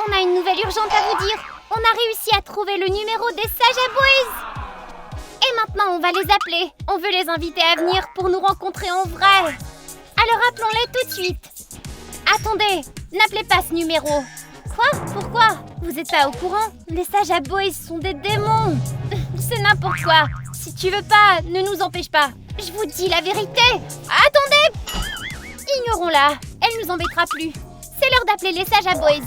On a une nouvelle urgente à vous dire. On a réussi à trouver le numéro des Saja Boys. Et maintenant, on va les appeler. On veut les inviter à venir pour nous rencontrer en vrai. Alors appelons-les tout de suite. Attendez, n'appelez pas ce numéro. Quoi? Pourquoi? Vous êtes pas au courant? Les Saja Boys sont des démons. C'est n'importe quoi. Si tu veux pas, ne nous empêche pas. Je vous dis la vérité. Attendez! Ignorons-la. Elle nous embêtera plus. C'est l'heure d'appeler les Saja Boys.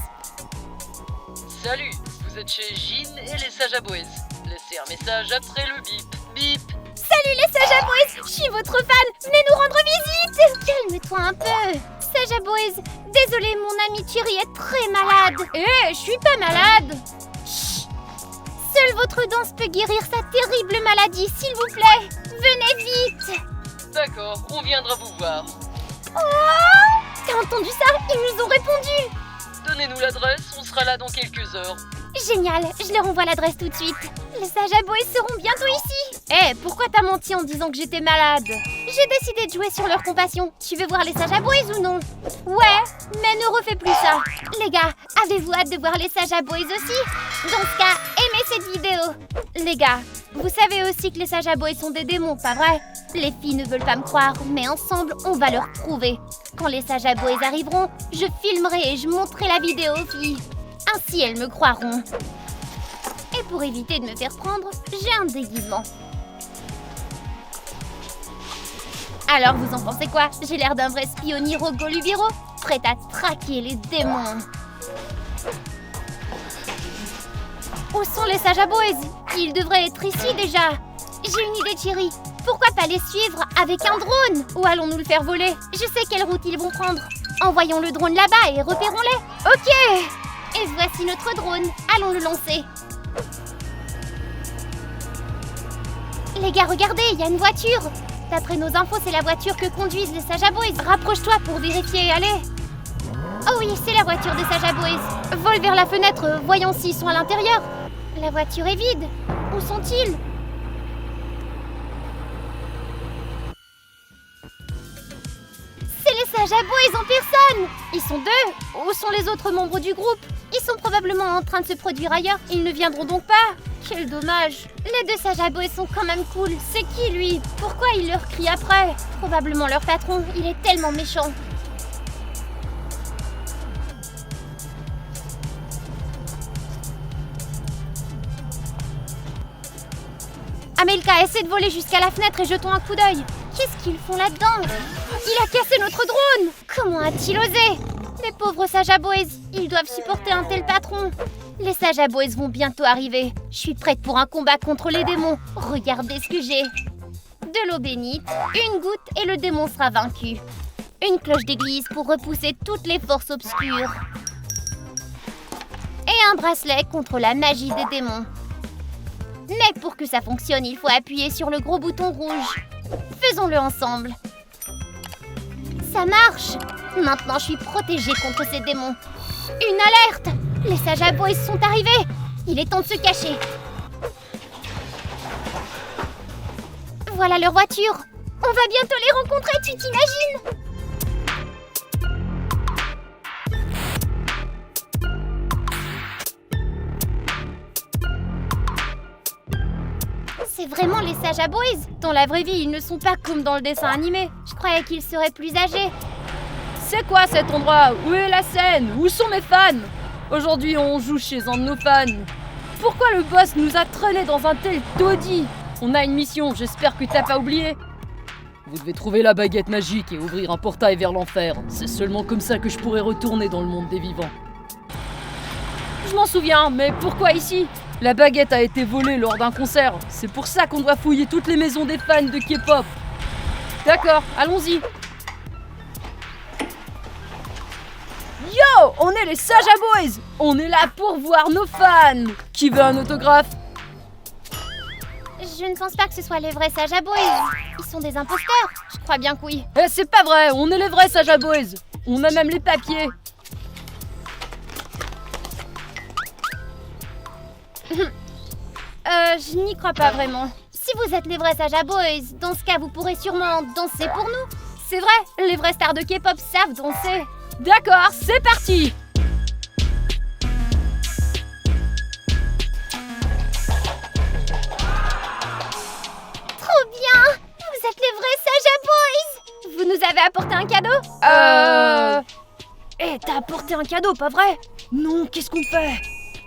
Salut, vous êtes chez Jin et les Saja Boys. Laissez un message après le bip. Bip. Salut les Saja Boys, je suis votre fan. Venez nous rendre visite. Calme-toi un peu. Saja Boys, désolé, mon ami Thierry est très malade. Je suis pas malade. Chut. Seule votre danse peut guérir sa terrible maladie, s'il vous plaît. Venez vite. D'accord, on viendra vous voir. Oh, t'as entendu ça? Ils nous ont répondu. Donnez-nous l'adresse, on sera là dans quelques heures. Génial, je leur envoie l'adresse tout de suite. Les Saja Boys seront bientôt ici. Pourquoi t'as menti en disant que j'étais malade? J'ai décidé de jouer sur leur compassion. Tu veux voir les Saja Boys ou non? Ouais, mais ne refais plus ça. Les gars, avez-vous hâte de voir les Saja Boys aussi? Dans ce cas, aimez cette vidéo. Les gars, vous savez aussi que les Saja Boys sont des démons, pas vrai? Les filles ne veulent pas me croire, mais ensemble, on va leur prouver. Quand les Saja Boys arriveront, je filmerai et je montrerai la vidéo aux filles. Ainsi, elles me croiront. Et pour éviter de me faire prendre, j'ai un déguisement. Alors, vous en pensez quoi? J'ai l'air d'un vrai spioniro Golubiro, prêt à traquer les démons. Où sont les Saja Boys? Ils devraient être ici déjà. J'ai une idée, Thierry. Pourquoi pas les suivre avec un drone? Ou allons-nous le faire voler? Je sais quelle route ils vont prendre. Envoyons le drone là-bas et repérons-les. Ok! Et voici notre drone. Allons le lancer. Les gars, regardez, il y a une voiture. D'après nos infos, c'est la voiture que conduisent les Saja Boys. Rapproche-toi pour vérifier, allez. Oh oui, c'est la voiture des Saja Boys. Vole vers la fenêtre, voyons s'ils sont à l'intérieur. La voiture est vide. Où sont-ils? C'est les Saja Boys en personne. Ils sont deux. Où sont les autres membres du groupe? Ils sont probablement en train de se produire ailleurs. Ils ne viendront donc pas. Quel dommage. Les deux Saja Boys sont quand même cool. C'est qui lui? Pourquoi il leur crie après? Probablement leur patron. Il est tellement méchant. Amelka, essaie de voler jusqu'à la fenêtre et jetons un coup d'œil. Qu'est-ce qu'ils font là-dedans? Il a cassé notre drone. Comment a-t-il osé? Les pauvres Saja Boys, ils doivent supporter un tel patron. Les Saja Boys vont bientôt arriver. Je suis prête pour un combat contre les démons. Regardez ce que j'ai. De l'eau bénite, une goutte et le démon sera vaincu. Une cloche d'église pour repousser toutes les forces obscures. Et un bracelet contre la magie des démons. Mais pour que ça fonctionne, il faut appuyer sur le gros bouton rouge. Faisons-le ensemble. Ça marche! Maintenant, je suis protégée contre ces démons. Une alerte! Les Saja Boys sont arrivés! Il est temps de se cacher. Voilà leur voiture. On va bientôt les rencontrer, tu t'imagines? C'est vraiment les Saja Boys? Dans la vraie vie, ils ne sont pas comme dans le dessin animé. Je croyais qu'ils seraient plus âgés. C'est quoi cet endroit? Où est la scène? Où sont mes fans? Aujourd'hui, on joue chez un de nos fans. Pourquoi le boss nous a traînés dans un tel taudis? On a une mission, j'espère que t'as pas oublié. Vous devez trouver la baguette magique et ouvrir un portail vers l'enfer. C'est seulement comme ça que je pourrai retourner dans le monde des vivants. Je m'en souviens, mais pourquoi ici? La baguette a été volée lors d'un concert. C'est pour ça qu'on doit fouiller toutes les maisons des fans de K-pop. D'accord, allons-y. Yo, on est les Saja Boys. On est là pour voir nos fans. Qui veut un autographe? Je ne pense pas que ce soit les vrais Saja Boys. Ils sont des imposteurs. Je crois bien que oui. Eh, c'est pas vrai, on est les vrais Saja Boys. On a même les papiers. Je n'y crois pas vraiment. Si vous êtes les vrais Saja Boys, dans ce cas, vous pourrez sûrement danser pour nous. C'est vrai, les vrais stars de K-pop savent danser. D'accord, c'est parti. Eh, t'as apporté un cadeau, pas vrai? Non, qu'est-ce qu'on fait?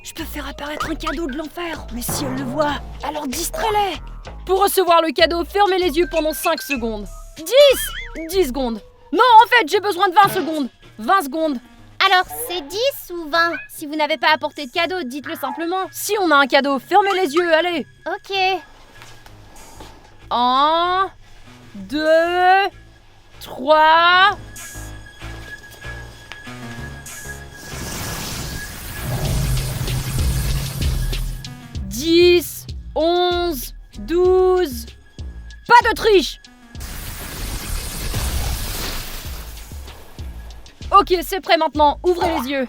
Je peux faire apparaître un cadeau de l'enfer, mais si elle le voit, alors distrais-les. Pour recevoir le cadeau, fermez les yeux pendant 5 secondes. 10 secondes. Non, en fait, j'ai besoin de 20 secondes. 20 secondes. Alors, c'est 10 ou 20? Si vous n'avez pas apporté de cadeau, dites-le simplement. Si on a un cadeau, fermez les yeux, allez. Ok. 1, 2, 3... 10, 11, 12... Pas de triche! Ok, c'est prêt maintenant, ouvrez les yeux.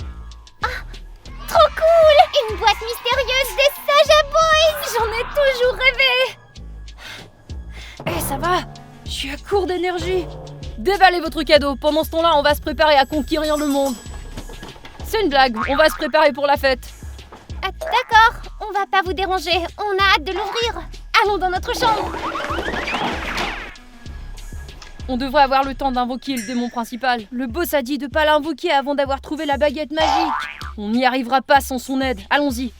Trop cool! Une boîte mystérieuse des Saja Boys! J'en ai toujours rêvé! Eh, ça va? Je suis à court d'énergie. Déballez votre cadeau, pendant ce temps-là, on va se préparer à conquérir le monde. C'est une blague, on va se préparer pour la fête. Ah, d'accord, on va pas vous déranger, on a hâte de l'ouvrir. Allons dans notre chambre. On devrait avoir le temps d'invoquer le démon principal. Le boss a dit de pas l'invoquer avant d'avoir trouvé la baguette magique. On n'y arrivera pas sans son aide. Allons-y.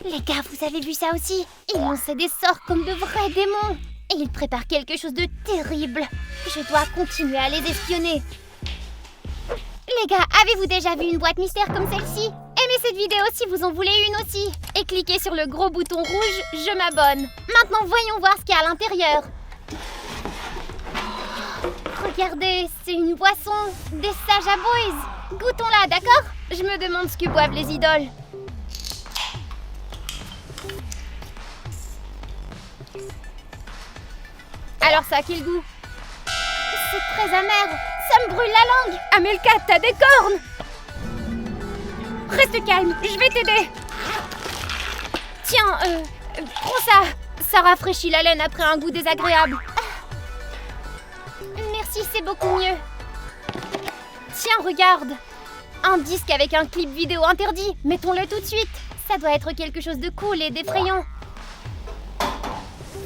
Les gars, vous avez vu ça aussi? Ils lançaient des sorts comme de vrais démons. Et ils préparent quelque chose de terrible. Je dois continuer à les espionner. Les gars, avez-vous déjà vu une boîte mystère comme celle-ci? Aimez cette vidéo si vous en voulez une aussi. Et cliquez sur le gros bouton rouge « Je m'abonne ». Maintenant, voyons voir ce qu'il y a à l'intérieur. Regardez, c'est une boisson des Saja Boys. Goûtons-la, d'accord? Je me demande ce que boivent les idoles. Alors ça a quel goût? C'est très amer. Ça me brûle la langue. Amelka, t'as des cornes! Reste calme, je vais t'aider. Tiens, prends ça. Ça rafraîchit la laine après un goût désagréable. Merci, c'est beaucoup mieux. Tiens, regarde. Un disque avec un clip vidéo interdit. Mettons-le tout de suite. Ça doit être quelque chose de cool et d'effrayant.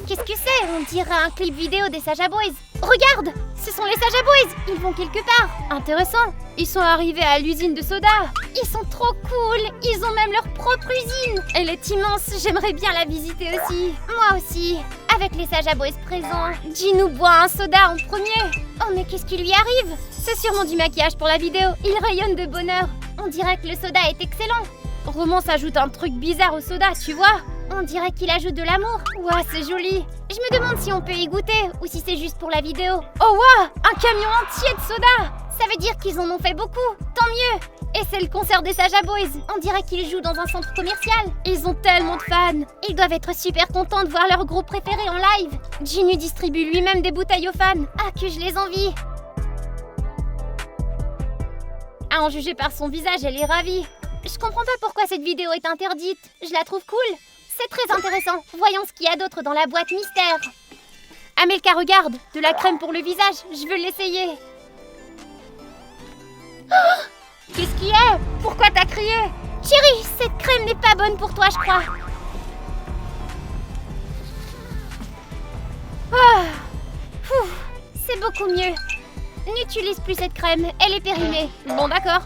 Qu'est-ce que c'est? On dirait un clip vidéo des Saja Boys. Regarde, ce sont les Saja Boys. Ils vont quelque part. Intéressant. Ils sont arrivés à l'usine de soda. Ils sont trop cool. Ils ont même leur propre usine. Elle est immense. J'aimerais bien la visiter aussi. Moi aussi. Avec les Saja Boys présents. Jin boit un soda en premier. Oh mais qu'est-ce qui lui arrive? C'est sûrement du maquillage pour la vidéo. Il rayonne de bonheur. On dirait que le soda est excellent. Romance ajoute un truc bizarre au soda, tu vois? On dirait qu'il ajoute de l'amour. Ouah, c'est joli. Je me demande si on peut y goûter ou si c'est juste pour la vidéo. Oh ouah, un camion entier de soda. Ça veut dire qu'ils en ont fait beaucoup. Tant mieux. Et c'est le concert des Saja Boys. On dirait qu'ils jouent dans un centre commercial. Ils ont tellement de fans. Ils doivent être super contents de voir leur groupe préféré en live. Jinu distribue lui-même des bouteilles aux fans. Ah, que je les envie. À en juger par son visage, elle est ravie. Je comprends pas pourquoi cette vidéo est interdite. Je la trouve cool. C'est très intéressant. Voyons ce qu'il y a d'autre dans la boîte mystère. Amelka, regarde. De la crème pour le visage. Je veux l'essayer. Oh, qu'est-ce qu'il y a? Pourquoi t'as crié? Chérie, cette crème n'est pas bonne pour toi, je crois. Oh, c'est beaucoup mieux. N'utilise plus cette crème. Elle est périmée. Bon, d'accord.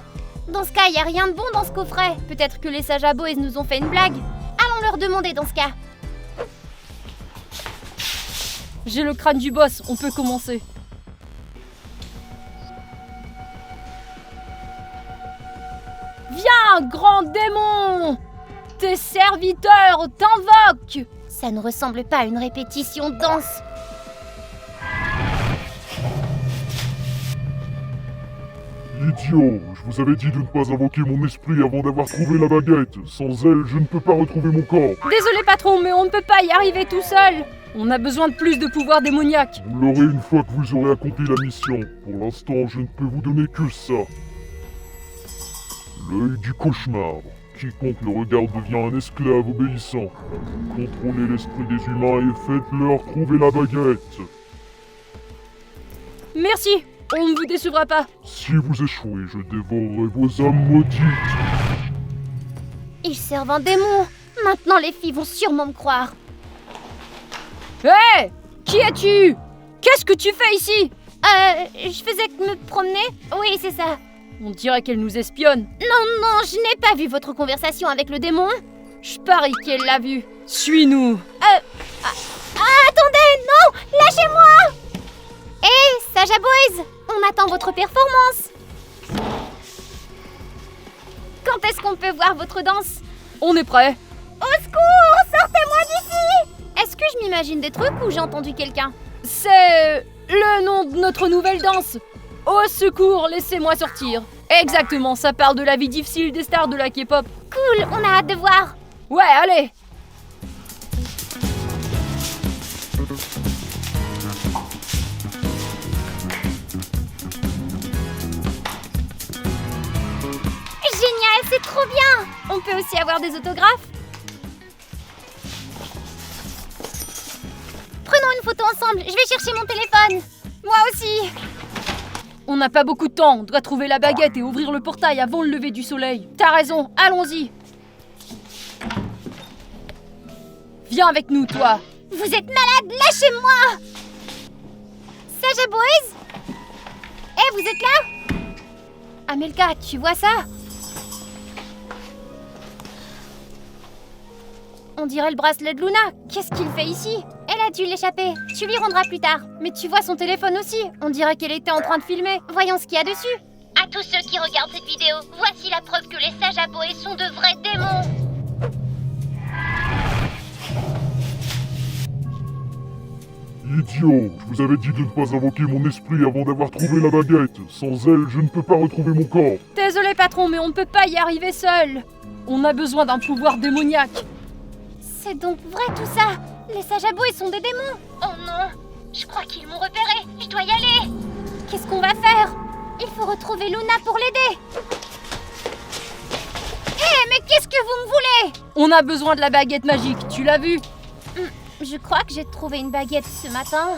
Dans ce cas, il n'y a rien de bon dans ce coffret. Peut-être que les Saja Boys nous ont fait une blague. Allons leur demander dans ce cas. J'ai le crâne du boss, on peut commencer. Viens, grand démon! Tes serviteurs t'invoquent! Ça ne ressemble pas à une répétition de danse. Idiot, je vous avais dit de ne pas invoquer mon esprit avant d'avoir trouvé la baguette. Sans elle, je ne peux pas retrouver mon corps. Désolé patron, mais on ne peut pas y arriver tout seul. On a besoin de plus de pouvoir démoniaque. Vous l'aurez une fois que vous aurez accompli la mission. Pour l'instant, je ne peux vous donner que ça. L'œil du cauchemar. Quiconque le regarde devient un esclave obéissant. Contrôlez l'esprit des humains et faites-leur trouver la baguette. Merci, on ne vous décevra pas. Si vous échouez, je dévorerai vos âmes maudites. Ils servent un démon. Maintenant, les filles vont sûrement me croire. Hé! Qui es-tu? Qu'est-ce que tu fais ici? Je faisais que me promener. Oui, c'est ça. On dirait qu'elle nous espionne. Non, je n'ai pas vu votre conversation avec le démon. Je parie qu'elle l'a vu. Suis-nous. Attendez, non, lâchez-moi. Hé, Saja Boys, on attend votre performance. Quand est-ce qu'on peut voir votre danse? On est prêt. Au secours, sortez-moi d'ici. Est-ce que je m'imagine des trucs ou j'ai entendu quelqu'un? C'est le nom de notre nouvelle danse. Au secours, laissez-moi sortir. Exactement, ça parle de la vie difficile des stars de la K-pop. Cool, on a hâte de voir. Ouais, allez. Génial, c'est trop bien. On peut aussi avoir des autographes. Prenons une photo ensemble, je vais chercher mon téléphone. Moi aussi. On n'a pas beaucoup de temps, on doit trouver la baguette et ouvrir le portail avant le lever du soleil. T'as raison, allons-y. Viens avec nous, toi. Vous êtes malade, lâchez-moi. Saja Boys? Vous êtes là? Amelka, tu vois ça? On dirait le bracelet de Luna. Qu'est-ce qu'il fait ici? Elle a dû l'échapper. Tu lui rendras plus tard. Mais tu vois son téléphone aussi. On dirait qu'elle était en train de filmer. Voyons ce qu'il y a dessus. À tous ceux qui regardent cette vidéo, voici la preuve que les Saja Boys sont de vrais démons. Idiot, je vous avais dit de ne pas invoquer mon esprit avant d'avoir trouvé la baguette. Sans elle, je ne peux pas retrouver mon corps. Désolé patron, mais on ne peut pas y arriver seul. On a besoin d'un pouvoir démoniaque. C'est donc vrai tout ça? Les Saja Boys sont des démons. Oh non, je crois qu'ils m'ont repéré. Je dois y aller. Qu'est-ce qu'on va faire? Il faut retrouver Luna pour l'aider. Mais qu'est-ce que vous me voulez? On a besoin de la baguette magique, tu l'as vu? Je crois que j'ai trouvé une baguette ce matin.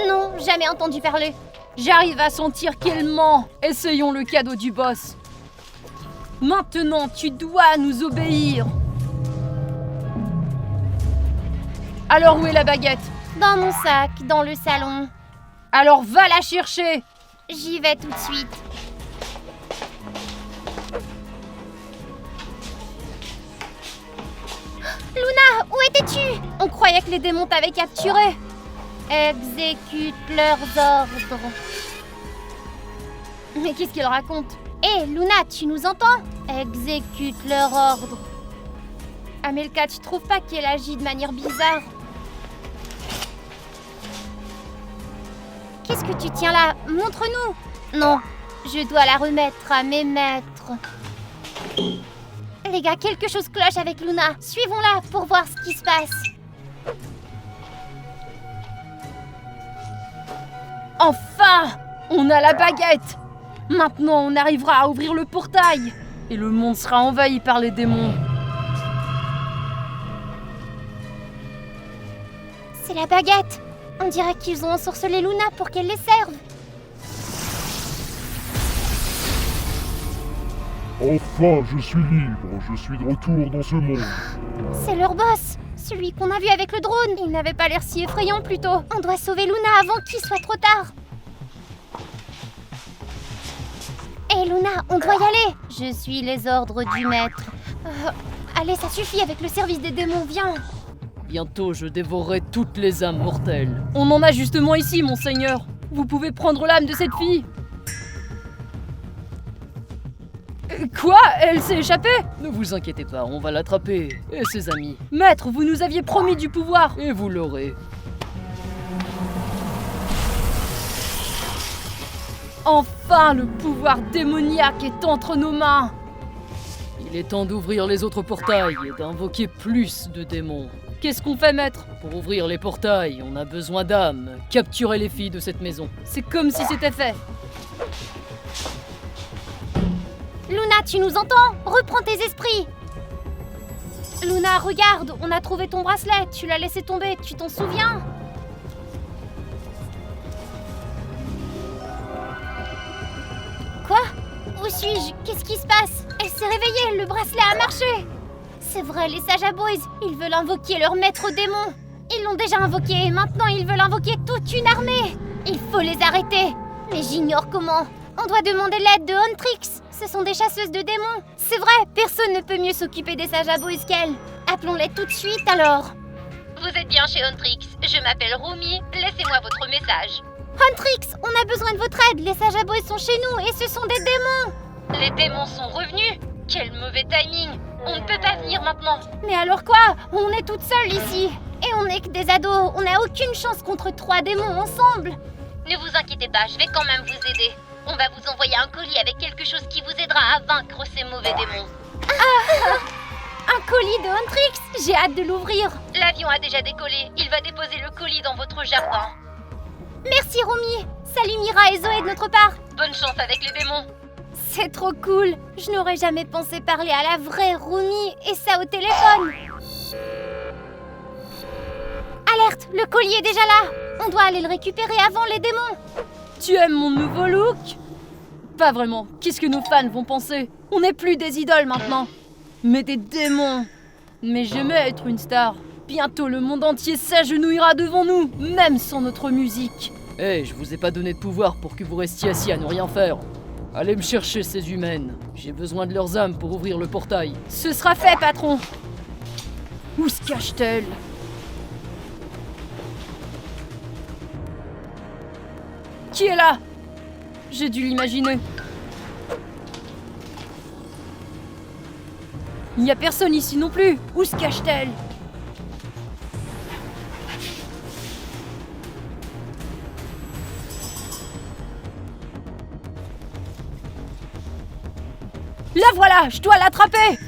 Non, jamais entendu parler. J'arrive à sentir qu'elle ment. Essayons le cadeau du boss. Maintenant, tu dois nous obéir. Alors où est la baguette? Dans mon sac, dans le salon. Alors va la chercher. J'y vais tout de suite. Luna, où étais-tu? On croyait que les démons t'avaient capturé. Exécute leurs ordres. Mais qu'est-ce qu'elle raconte? Hé, Luna, tu nous entends? Exécute leurs ordres. Amelka, tu trouves pas qu'elle agit de manière bizarre? Qu'est-ce que tu tiens là? Montre-nous! Non, je dois la remettre à mes maîtres. Les gars, quelque chose cloche avec Luna. Suivons-la pour voir ce qui se passe. Enfin! On a la baguette! Maintenant, on arrivera à ouvrir le portail. Et le monde sera envahi par les démons. C'est la baguette! On dirait qu'ils ont ensorcelé Luna pour qu'elle les serve. Enfin, je suis libre. Je suis de retour dans ce monde. C'est leur boss! Celui qu'on a vu avec le drone. Il n'avait pas l'air si effrayant plus tôt. On doit sauver Luna avant qu'il soit trop tard. Hé Luna, on doit y aller. Je suis les ordres du maître. Allez, ça suffit avec le service des démons, viens. Bientôt, je dévorerai toutes les âmes mortelles. On en a justement ici, monseigneur. Vous pouvez prendre l'âme de cette fille. Quoi? Elle s'est échappée? Ne vous inquiétez pas, on va l'attraper. Et ses amis. Maître, vous nous aviez promis du pouvoir. Et vous l'aurez. Enfin, le pouvoir démoniaque est entre nos mains. Il est temps d'ouvrir les autres portails et d'invoquer plus de démons. Qu'est-ce qu'on fait, maître? Pour ouvrir les portails, on a besoin d'âmes. Capturez les filles de cette maison. C'est comme si c'était fait. Luna, tu nous entends? Reprends tes esprits. Luna, regarde, on a trouvé ton bracelet. Tu l'as laissé tomber, tu t'en souviens? Quoi? Où suis-je? Qu'est-ce qui se passe? Elle s'est réveillée, le bracelet a marché. C'est vrai, les Saja Boys, ils veulent invoquer leur maître démon. Ils l'ont déjà invoqué et maintenant ils veulent invoquer toute une armée. Il faut les arrêter. Mais j'ignore comment. On doit demander l'aide de Huntrix. Ce sont des chasseuses de démons. C'est vrai, personne ne peut mieux s'occuper des Saja Boys qu'elles. Appelons-les tout de suite alors. Vous êtes bien chez Huntrix. Je m'appelle Rumi. Laissez-moi votre message. Huntrix, on a besoin de votre aide. Les Saja Boys sont chez nous et ce sont des démons. Les démons sont revenus. Quel mauvais timing. On ne peut pas venir maintenant. Mais alors quoi? On est toutes seules ici. Et on n'est que des ados. On n'a aucune chance contre 3 démons ensemble. Ne vous inquiétez pas, je vais quand même vous aider. On va vous envoyer un colis avec quelque chose qui vous aidera à vaincre ces mauvais démons. Un colis de Huntrix. J'ai hâte de l'ouvrir. L'avion a déjà décollé. Il va déposer le colis dans votre jardin. Merci Rumi. Salut Mira et Zoé de notre part. Bonne chance avec les démons. C'est trop cool. Je n'aurais jamais pensé parler à la vraie Rumi et ça au téléphone. Alerte, le colis est déjà là. On doit aller le récupérer avant les démons. Tu aimes mon nouveau look? Pas vraiment. Qu'est-ce que nos fans vont penser? On n'est plus des idoles maintenant, mais des démons. Mais j'aimais être une star. Bientôt le monde entier s'agenouillera devant nous, même sans notre musique. Hé, je vous ai pas donné de pouvoir pour que vous restiez assis à ne rien faire. Allez me chercher ces humaines. J'ai besoin de leurs âmes pour ouvrir le portail. Ce sera fait, patron. Où se cache-t-elle? Qui est là? J'ai dû l'imaginer. Il n'y a personne ici non plus. Où se cache-t-elle? La voilà, je dois l'attraper.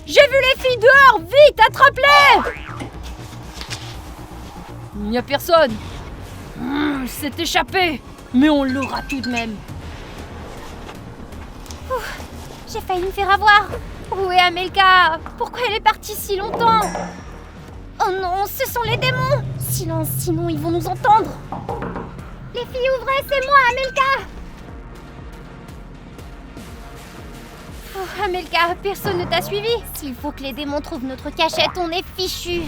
J'ai vu les filles dehors, vite, attrape-les! Il n'y a personne. C'est échappé. Mais on l'aura tout de même. J'ai failli me faire avoir. Où est Amelka? Pourquoi elle est partie si longtemps? Oh non, ce sont les démons. Silence, sinon ils vont nous entendre. Les filles, ouvrez, c'est moi, Amelka. Amelka, personne ne t'a suivi. S'il faut que les démons trouvent notre cachette, on est fichus.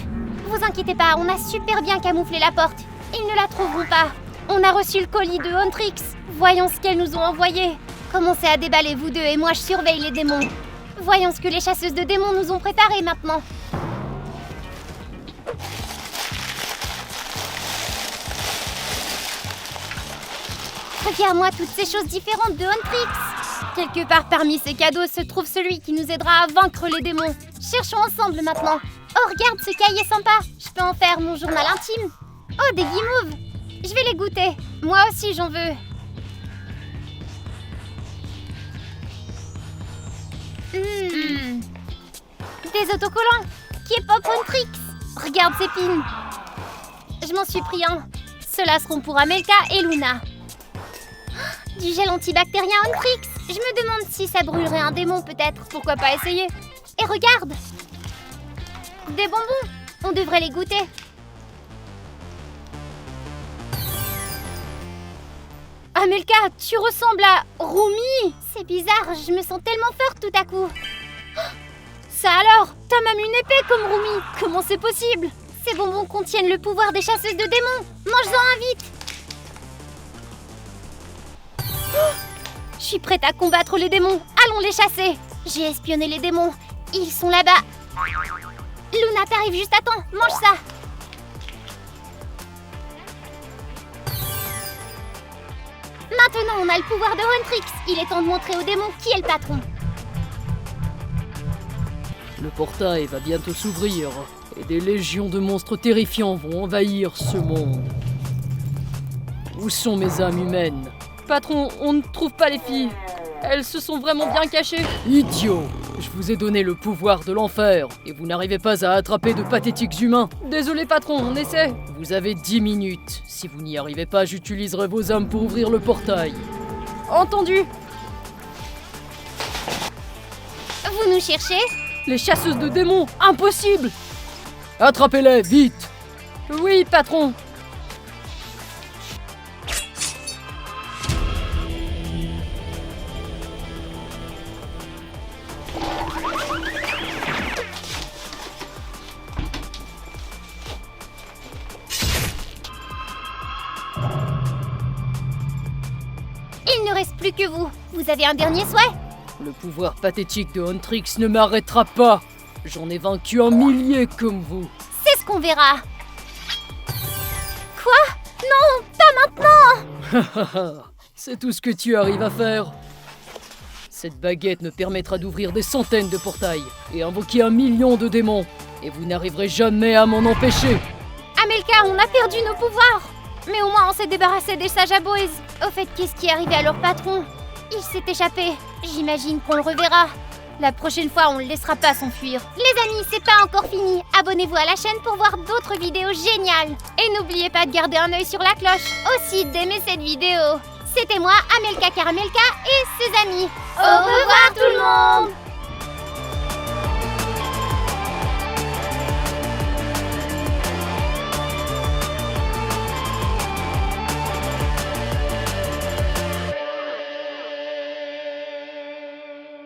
Vous inquiétez pas, on a super bien camouflé la porte. Ils ne la trouveront pas. On a reçu le colis de Huntrix. Voyons ce qu'elles nous ont envoyé. Commencez à déballer vous deux et moi je surveille les démons. Voyons ce que les chasseuses de démons nous ont préparé maintenant. Regarde-moi toutes ces choses différentes de Huntrix. Quelque part parmi ces cadeaux se trouve celui qui nous aidera à vaincre les démons. Cherchons ensemble maintenant. Oh, regarde, ce cahier sympa. Je peux en faire mon journal intime. Oh, des guimauves. Je vais les goûter. Moi aussi, j'en veux. Des autocollants. K-pop Huntrix. Regarde ces pins. Je m'en suis pris un. Ceux-là seront pour Amelka et Luna. Du gel antibactérien Huntrix. Je me demande si ça brûlerait un démon peut-être. Pourquoi pas essayer? Et regarde. Des bonbons. On devrait les goûter. Amelka, tu ressembles à Rumi. C'est bizarre, je me sens tellement forte tout à coup. Ça alors, t'as même une épée comme Rumi. Comment c'est possible? Ces bonbons contiennent le pouvoir des chasseuses de démons. Mange-en un vite. Je suis prête à combattre les démons. Allons les chasser. J'ai espionné les démons. Ils sont là-bas. Luna, t'arrives juste à temps. Mange ça. Maintenant, on a le pouvoir de Huntrix. Il est temps de montrer aux démons qui est le patron. Le portail va bientôt s'ouvrir et des légions de monstres terrifiants vont envahir ce monde. Où sont mes âmes humaines? Patron, on ne trouve pas les filles. Elles se sont vraiment bien cachées. Idiot! Je vous ai donné le pouvoir de l'enfer et vous n'arrivez pas à attraper de pathétiques humains. Désolé patron, on essaie. Vous avez 10 minutes. Si vous n'y arrivez pas, j'utiliserai vos âmes pour ouvrir le portail. Entendu! Vous nous cherchez? Les chasseuses de démons, impossible! Attrapez-les, vite! Oui, patron! que vous. Vous avez un dernier souhait? Le pouvoir pathétique de Huntrix ne m'arrêtera pas. J'en ai vaincu un millier comme vous. C'est ce qu'on verra. Quoi? Non, pas maintenant! C'est tout ce que tu arrives à faire. Cette baguette me permettra d'ouvrir des centaines de portails et invoquer 1 million de démons. Et vous n'arriverez jamais à m'en empêcher. Amelka, on a perdu nos pouvoirs. Mais au moins on s'est débarrassé des Saja Boys. Au fait, qu'est-ce qui est arrivé à leur patron? Il s'est échappé. J'imagine qu'on le reverra. La prochaine fois, on le laissera pas s'enfuir. Les amis, c'est pas encore fini. Abonnez-vous à la chaîne pour voir d'autres vidéos géniales. Et n'oubliez pas de garder un œil sur la cloche. Aussi d'aimer cette vidéo. C'était moi, Amelka Caramelka et ses amis. Au revoir tout le monde!